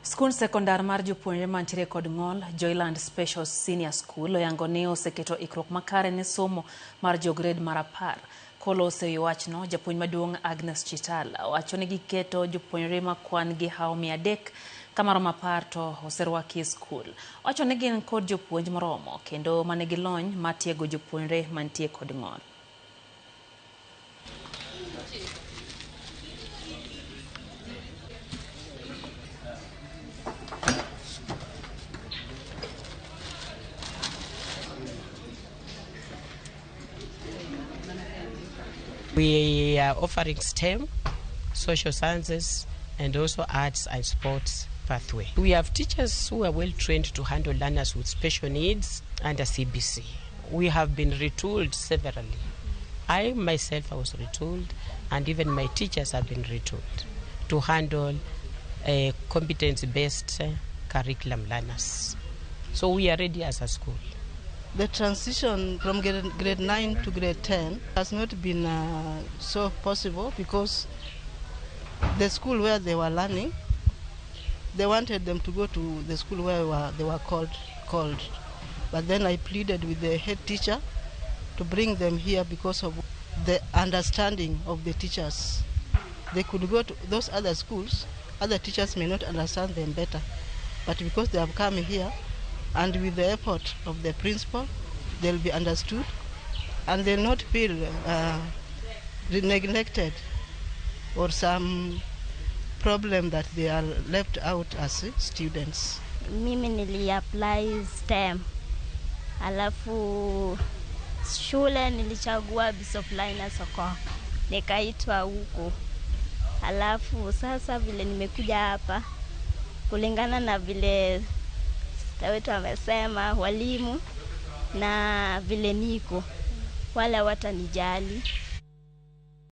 Skund sekondar mar jopuonjre mantiere kod ng'ol Joyland Special Senior School oyango ni oseketo ikruok makare ne somo mar jogred mar 10. Kolose wi wachno, japuonj maduong' Agnes Chitala wacho ni giketo jopuonjre ma kwan gi hao 300 kamaromo 10 to oserwaki skul. Wacho ni gin kod jopuonj moromo kendo manigi lony matiego jopuonjre mantie kod ng'ol. We are offering STEM, social sciences, and also arts and sports pathway. We have teachers who are well trained to handle learners with special needs under CBC. We have been retooled severally. I myself was retooled, and even my teachers have been retooled to handle competence-based curriculum learners. So we are ready as a school. The transition from grade 9 to grade 10 has not been so possible because the school where they were learning, they wanted them to go to the school where they were called. But then I pleaded with the head teacher to bring them here because of the understanding of the teachers. They could go to those other schools, other teachers may not understand them better, but because they have come here, and with the effort of the principal, they'll be understood and they'll not feel neglected or some problem that they are left out as students. Mimi nili-apply STEM. Alafu shule nilichagua Bishop Linus Soko. Nikaitwa huko. Alafu sasa vile nimekuja hapa kulingana na vile wetu wamesema walimu na vile niko wala watanijali.